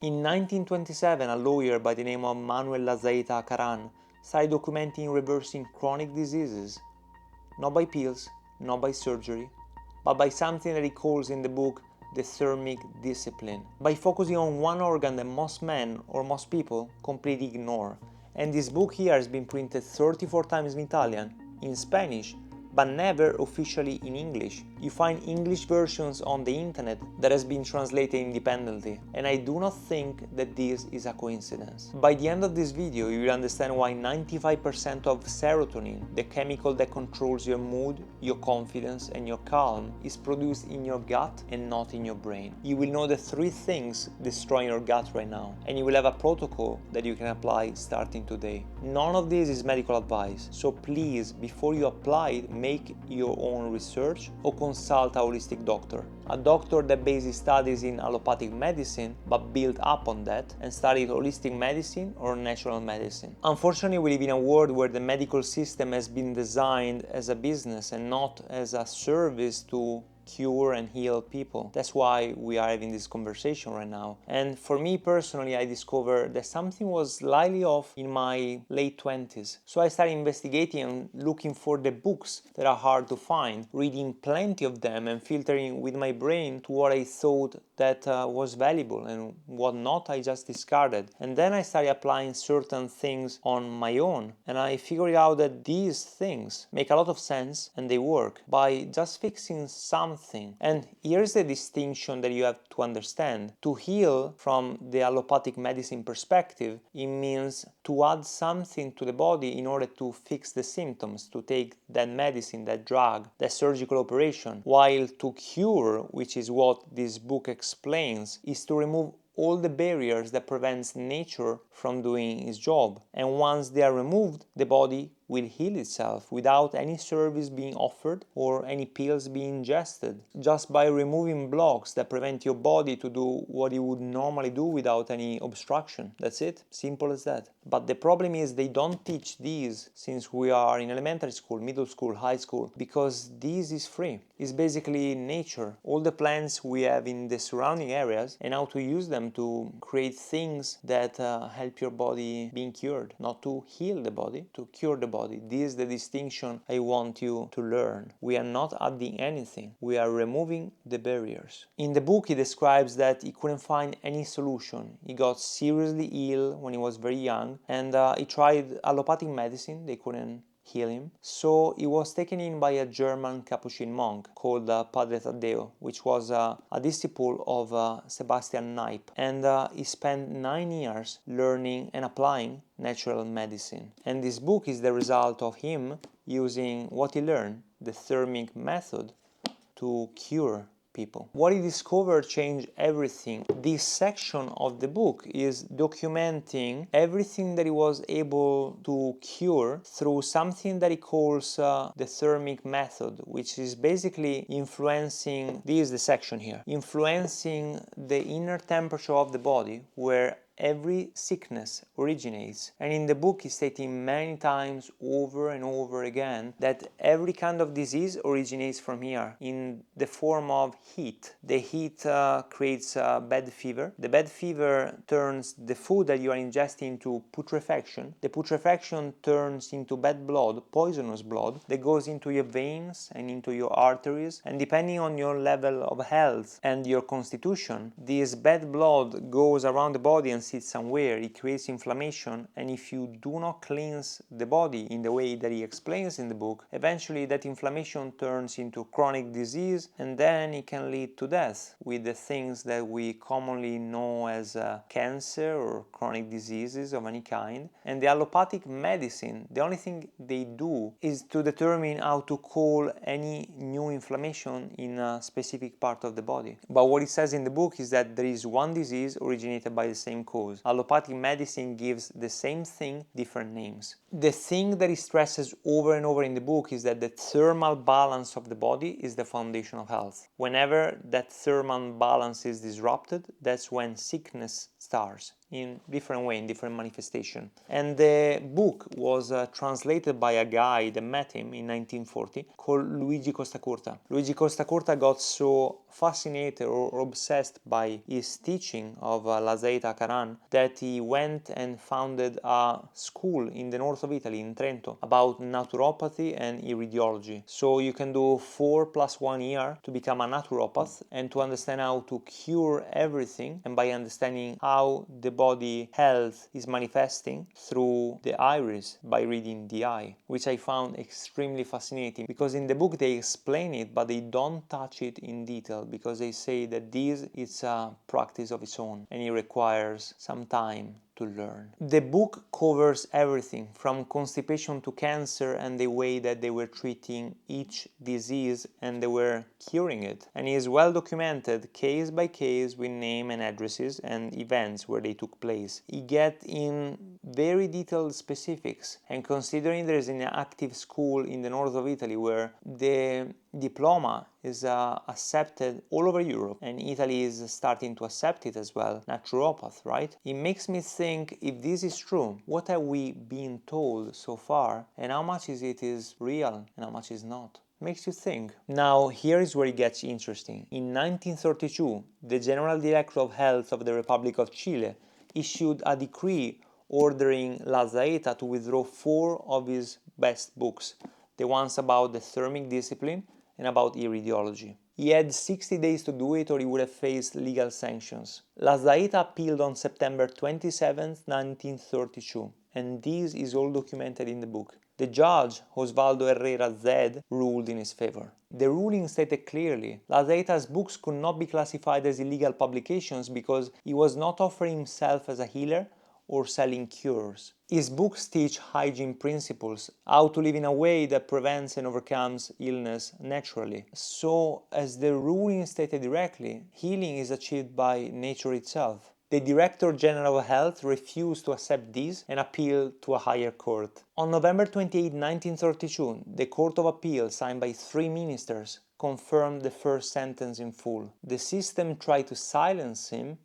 In 1927, a lawyer by the name of Manuel Lezaeta Acharan started documenting reversing chronic diseases, not by pills, not by surgery, but by something that he calls in the book the thermic discipline, by focusing on one organ that most men or most people completely ignore. And this book here has been printed 34 times in Italian, in Spanish, but never officially in English. You find English versions on the internet that has been translated independently, and I do not think that this is a coincidence. By the end of this video, you will understand why 95% of serotonin, the chemical that controls your mood, your confidence, and your calm, is produced in your gut and not in your brain. You will know the 3 things destroying your gut right now, and you will have a protocol that you can apply starting today. None of this is medical advice, so please, before you apply it, make your own research or consult a holistic doctor. A doctor that bases studies in allopathic medicine but built up on that and studied holistic medicine or natural medicine. Unfortunately, we live in a world where the medical system has been designed as a business and not as a service to cure and heal people. That's why we are having this conversation right now. And for me personally, I discovered that something was slightly off in my late 20s. So I started investigating and looking for the books that are hard to find, reading plenty of them and filtering with my brain to what I thought that was valuable and what not I just discarded. And then I started applying certain things on my own, and I figured out that these things make a lot of sense and they work by just fixing something. And here's the distinction that you have to understand. To heal from the allopathic medicine perspective, it means to add something to the body in order to fix the symptoms, to take that medicine, that drug, that surgical operation. While to cure, which is what this book explains, is to remove all the barriers that prevents nature from doing its job. And once they are removed, the body will heal itself without any service being offered or any pills being ingested, just by removing blocks that prevent your body to do what it would normally do without any obstruction. That's it, simple as that. But the problem is they don't teach these since we are in elementary school, middle school, high school, because this is free. It's basically nature, all the plants we have in the surrounding areas, and how to use them to create things that help your body being cured, not to heal the body, to cure the body. This is the distinction I want you to learn. We are not adding anything, we are removing the barriers. In the book, he describes that he couldn't find any solution. He got seriously ill when he was very young, and he tried allopathic medicine, they couldn't heal him. So he was taken in by a German Capuchin monk called Padre Taddeo, which was a disciple of Sebastian Kneipp. And he spent 9 years learning and applying natural medicine. And this book is the result of him using what he learned, the thermic method, to cure people. What he discovered changed everything. This section of the book is documenting everything that he was able to cure through something that he calls the thermic method, which is basically influencing, this is the section here, influencing the inner temperature of the body where every sickness originates. And in the book he's stating many times over and over again that every kind of disease originates from here in the form of heat. The heat creates bad fever. The bad fever turns the food that you are ingesting into putrefaction. The putrefaction turns into bad blood, poisonous blood, that goes into your veins and into your arteries, and depending on your level of health and your constitution, this bad blood goes around the body and sits somewhere. It creates inflammation, and if you do not cleanse the body in the way that he explains in the book, eventually that inflammation turns into chronic disease, and then it can lead to death with the things that we commonly know as cancer or chronic diseases of any kind. And the allopathic medicine, the only thing they do is to determine how to call any new inflammation in a specific part of the body. But what it says in the book is that there is one disease originated by the same cause. Allopathic medicine gives the same thing different names. The thing that he stresses over and over in the book is that the thermal balance of the body is the foundation of health. Whenever that thermal balance is disrupted, that's when sickness starts in different way, in different manifestation. And the book was translated by a guy that met him in 1940 called Luigi Costacurta. Luigi Costacurta got so fascinated or obsessed by his teaching of Lezaeta Acharan that he went and founded a school in the north of Italy, in Trento, about naturopathy and iridiology. So you can do 4+1 year to become a naturopath and to understand how to cure everything, and by understanding how the body health is manifesting through the iris by reading the eye, which I found extremely fascinating, because in the book they explain it but they don't touch it in detail, because they say that this is a practice of its own and it requires some time to learn. The book covers everything from constipation to cancer and the way that they were treating each disease and they were curing it, and it is well documented case by case with name and addresses and events where they took place. You get in very detailed specifics, and considering there is an active school in the north of Italy where the diploma is accepted all over Europe, and Italy is starting to accept it as well, naturopath, right? It makes me think, if this is true, what have we been told so far, and how much is real and how much is not? Makes you think. Now, here is where it gets interesting. In 1932, the General Director of Health of the Republic of Chile issued a decree ordering Lezaeta to withdraw 4 of his best books, the ones about the thermic discipline and about iridiology. He had 60 days to do it or he would have faced legal sanctions. Lezaeta appealed on September 27, 1932, and this is all documented in the book. The judge, Osvaldo Herrera Zed, ruled in his favor. The ruling stated clearly Lezaeta's books could not be classified as illegal publications because he was not offering himself as a healer or selling cures. His books teach hygiene principles, how to live in a way that prevents and overcomes illness naturally. So, as the ruling stated directly, healing is achieved by nature itself. The Director General of Health refused to accept this and appealed to a higher court. On November 28, 1932, the Court of Appeal, signed by 3 ministers, confirmed the first sentence in full. The system tried to silence him,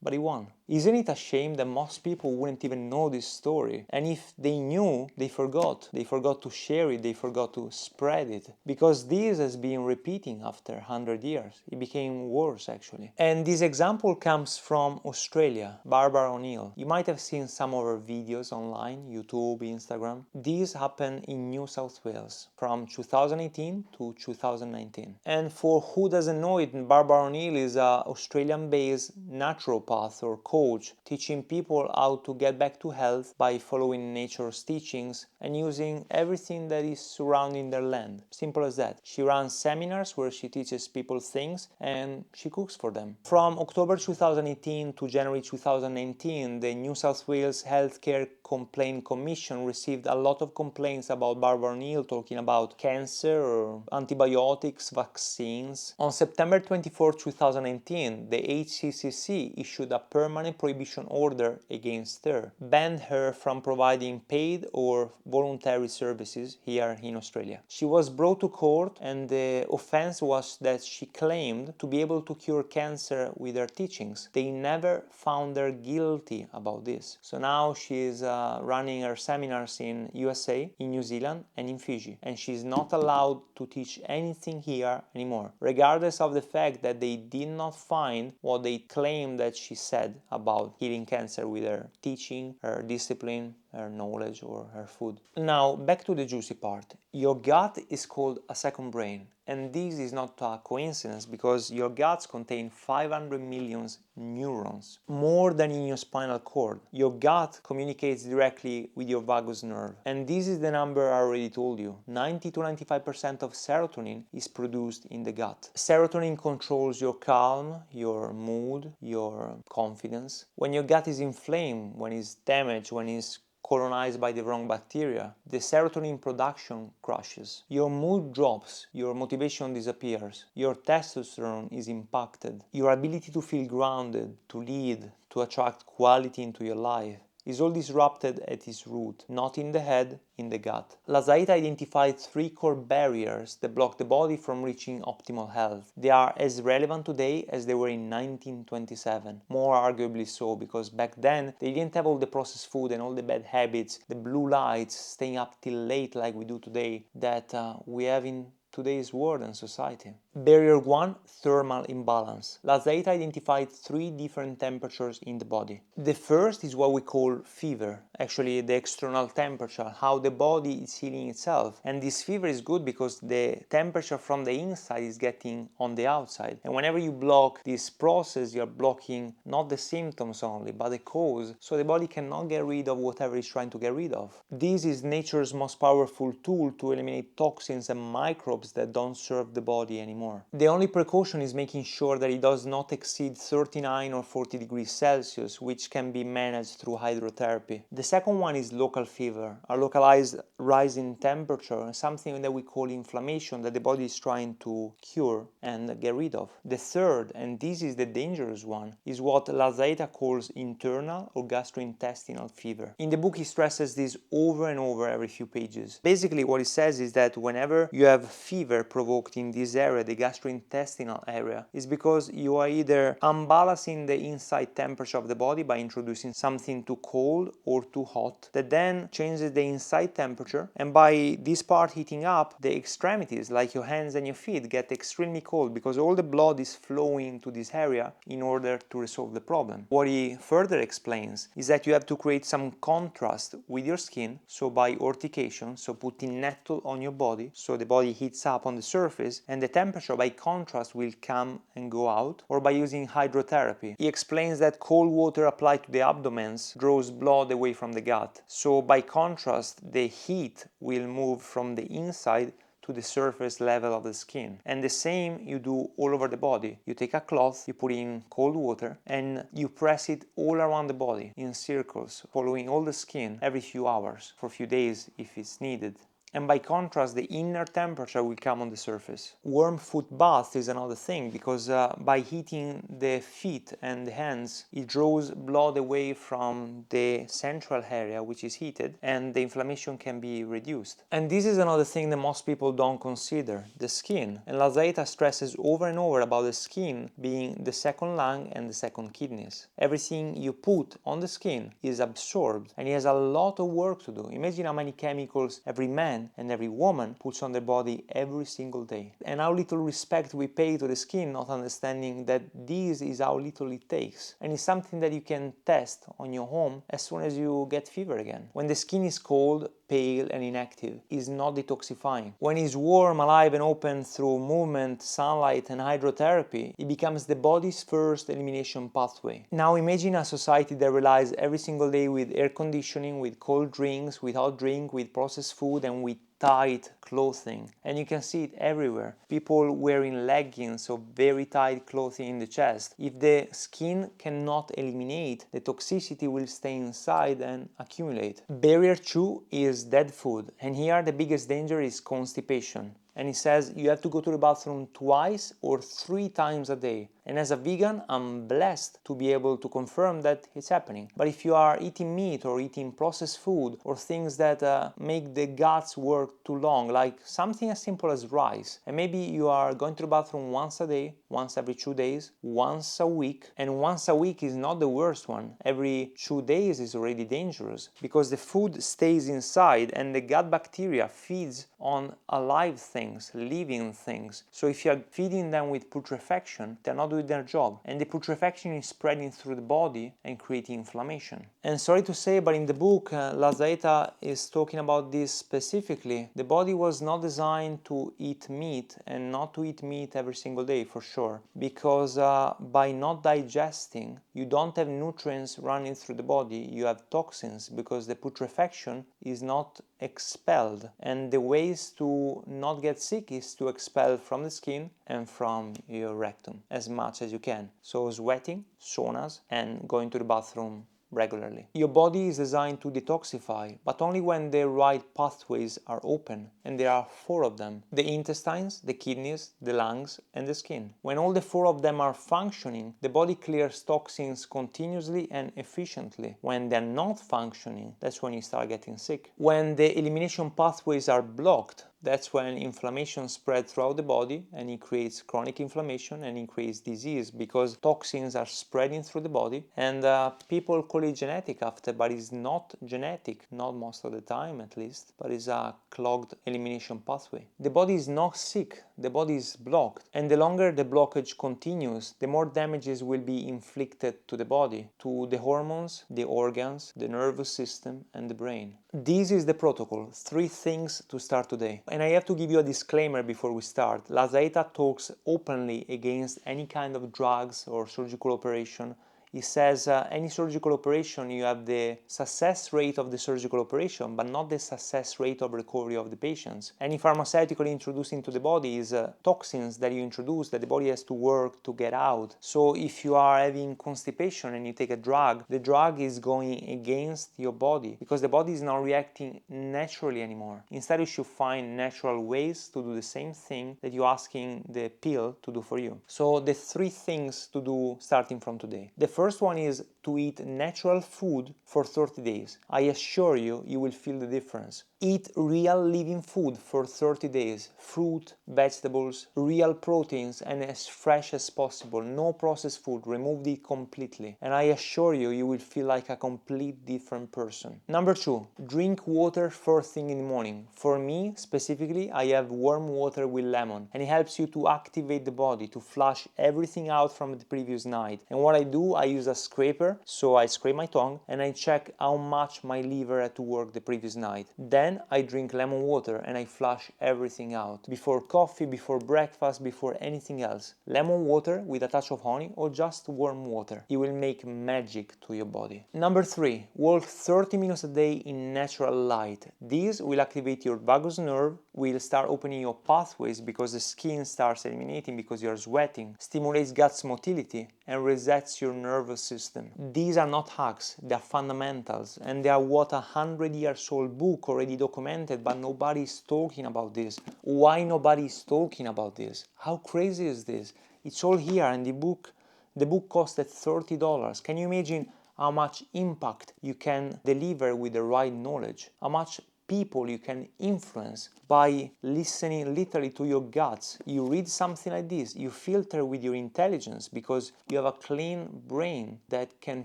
but he won. Isn't it a shame that most people wouldn't even know this story? And if they knew, they forgot. They forgot to share it, they forgot to spread it. Because this has been repeating after 100 years. It became worse, actually. And this example comes from Australia, Barbara O'Neill. You might have seen some of her videos online, YouTube, Instagram. This happened in New South Wales from 2018 to 2019. And for who doesn't know it, Barbara O'Neill is an Australian-based naturopath or coach teaching people how to get back to health by following nature's teachings and using everything that is surrounding their land. Simple as that. She runs seminars where she teaches people things and she cooks for them. From October 2018 to January 2019, the New South Wales Healthcare Complaint Commission received a lot of complaints about Barbara O'Neill talking about cancer or antibiotics, vaccines. On September 24, 2019, the HCCC issued a permanent prohibition order against her, banned her from providing paid or voluntary services here in Australia. She was brought to court and the offense was that she claimed to be able to cure cancer with her teachings. They never found her guilty about this. So now she is running her seminars in USA, in New Zealand and in Fiji, and she's not allowed to teach anything here anymore, regardless of the fact that they did not find what they claimed that she said about healing cancer with her teaching, her discipline, her knowledge or her food. Now, back to the juicy part. Your gut is called a second brain, and this is not a coincidence because your guts contain 500 million neurons, more than in your spinal cord. Your gut communicates directly with your vagus nerve, and this is the number I already told you. 90 to 95% of serotonin is produced in the gut. Serotonin controls your calm, your mood, your confidence. When your gut is inflamed, when it's damaged, when it's colonized by the wrong bacteria, the serotonin production crashes. Your mood drops, your motivation disappears, your testosterone is impacted, your ability to feel grounded, to lead, to attract quality into your life is all disrupted at its root, not in the head, in the gut. Lezaeta identified 3 core barriers that block the body from reaching optimal health. They are as relevant today as they were in 1927, more arguably so, because back then they didn't have all the processed food and all the bad habits, the blue lights, staying up till late like we do today, that we have in today's world and society. Barrier 1, thermal imbalance. Lezaeta identified 3 different temperatures in the body. The first is what we call fever, actually the external temperature, how the body is healing itself. And this fever is good because the temperature from the inside is getting on the outside. And whenever you block this process, you're blocking not the symptoms only, but the cause, so the body cannot get rid of whatever it's trying to get rid of. This is nature's most powerful tool to eliminate toxins and microbes that don't serve the body anymore. The only precaution is making sure that it does not exceed 39 or 40 degrees Celsius, which can be managed through hydrotherapy. The second one is local fever, a localized rise in temperature, something that we call inflammation that the body is trying to cure and get rid of. The third, and this is the dangerous one, is what Lezaeta calls internal or gastrointestinal fever. In the book he stresses this over and over every few pages. Basically what he says is that whenever you have fever provoked in this area, the gastrointestinal area, is because you are either unbalancing the inside temperature of the body by introducing something too cold or too hot that then changes the inside temperature, and by this part heating up, the extremities like your hands and your feet get extremely cold because all the blood is flowing to this area in order to resolve the problem. What he further explains is that you have to create some contrast with your skin, so by urtication, so putting nettle on your body so the body heats up on the surface and the temperature by contrast will come and go out, or by using hydrotherapy. He explains that cold water applied to the abdomen draws blood away from the gut, so by contrast the heat will move from the inside to the surface level of the skin. And the same you do all over the body. You take a cloth, you put in cold water and you press it all around the body in circles, following all the skin every few hours, for a few days if it's needed. And by contrast, the inner temperature will come on the surface. Warm foot bath is another thing because by heating the feet and the hands, it draws blood away from the central area, which is heated, and the inflammation can be reduced. And this is another thing that most people don't consider, the skin. And Lezaeta stresses over and over about the skin being the second lung and the second kidneys. Everything you put on the skin is absorbed, and it has a lot of work to do. Imagine how many chemicals every man and every woman puts on their body every single day, and how little respect we pay to the skin, not understanding that this is how little it takes, and it's something that you can test on your home as soon as you get fever again. When the skin is cold, pale and inactive, is not detoxifying. When it's warm, alive and open through movement, sunlight and hydrotherapy, it becomes the body's first elimination pathway. Now imagine a society that relies every single day with air conditioning, with cold drinks, with hot drink, with processed food and with tight clothing, and you can see it everywhere. People wearing leggings or very tight clothing in the chest. If the skin cannot eliminate, the toxicity will stay inside and accumulate. Barrier 2 is dead food, and here the biggest danger is constipation. And he says you have to go to the bathroom twice or 3 times a day. And as a vegan, I'm blessed to be able to confirm that it's happening. But if you are eating meat or eating processed food or things that make the guts work too long, like something as simple as rice, and maybe you are going to the bathroom once a day, once every 2 days, once a week, and once a week is not the worst one. Every 2 days is already dangerous because the food stays inside and the gut bacteria feeds on alive things, living things. So if you are feeding them with putrefaction, they're not doing their job, and the putrefaction is spreading through the body and creating inflammation. And sorry to say, but in the book Lezaeta is talking about this specifically. The body was not designed to eat meat, and not to eat meat every single day for sure, because by not digesting you don't have nutrients running through the body, you have toxins because the putrefaction is not expelled, and the ways to not get sick is to expel from the skin and from your rectum as much as you can. So sweating, saunas, and going to the bathroom regularly. Your body is designed to detoxify, but only when the right pathways are open, and there are 4 of them: the intestines, the kidneys, the lungs and the skin. When all the 4 of them are functioning, the body clears toxins continuously and efficiently. When they're not functioning, that's when you start getting sick. When the elimination pathways are blocked, That's when inflammation spreads throughout the body and it creates chronic inflammation and increases disease because toxins are spreading through the body. And people call it genetic after, but it's not genetic, not most of the time at least, but it's a clogged elimination pathway. The body is not sick, the body is blocked. And the longer the blockage continues, the more damages will be inflicted to the body, to the hormones, the organs, the nervous system, and the brain. This is the protocol, 3 things to start today. And I have to give you a disclaimer before we start. Lezaeta talks openly against any kind of drugs or surgical operation. He says any surgical operation, you have the success rate of the surgical operation, but not the success rate of recovery of the patients. Any pharmaceutical introduced into the body is toxins that you introduce that the body has to work to get out. So if you are having constipation and you take a drug, the drug is going against your body because the body is not reacting naturally anymore. Instead, you should find natural ways to do the same thing that you're asking the pill to do for you. So the 3 things to do starting from today. The first one is to eat natural food for 30 days. I assure you, you will feel the difference. Eat real living food for 30 days. Fruit, vegetables, real proteins, and as fresh as possible. No processed food. Remove it completely. And I assure you, you will feel like a complete different person. Number 2, drink water first thing in the morning. For me, specifically, I have warm water with lemon. And it helps you to activate the body, to flush everything out from the previous night. And what I do, I use a scraper, so I scrape my tongue and I check how much my liver had to work the previous night. Then I drink lemon water and I flush everything out. Before coffee, before breakfast, before anything else. Lemon water with a touch of honey or just warm water. It will make magic to your body. Number 3, walk 30 minutes a day in natural light. This will activate your vagus nerve, will start opening your pathways because the skin starts eliminating because you're sweating, stimulates gut motility, and resets your nervous system. These are not hacks, they are fundamentals, and they are what 100-year-old book already documented, but nobody is talking about this. Why nobody is talking about this? How crazy is this? It's all here, and the book costed $30. Can you imagine how much impact you can deliver with the right knowledge? How much people you can influence by listening literally to your guts. You read something like this, you filter with your intelligence because you have a clean brain that can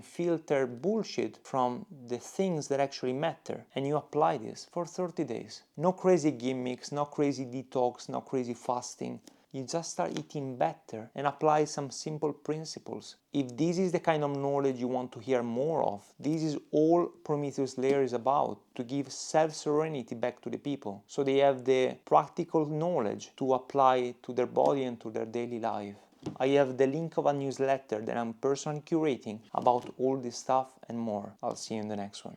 filter bullshit from the things that actually matter, and you apply this for 30 days. No crazy gimmicks, no crazy detox, no crazy fasting. You just start eating better and apply some simple principles. If this is the kind of knowledge you want to hear more of, this is all Prometheus Lair is about, to give self-sovereignty back to the people, so they have the practical knowledge to apply to their body and to their daily life. I have the link of a newsletter that I'm personally curating about all this stuff and more. I'll see you in the next one.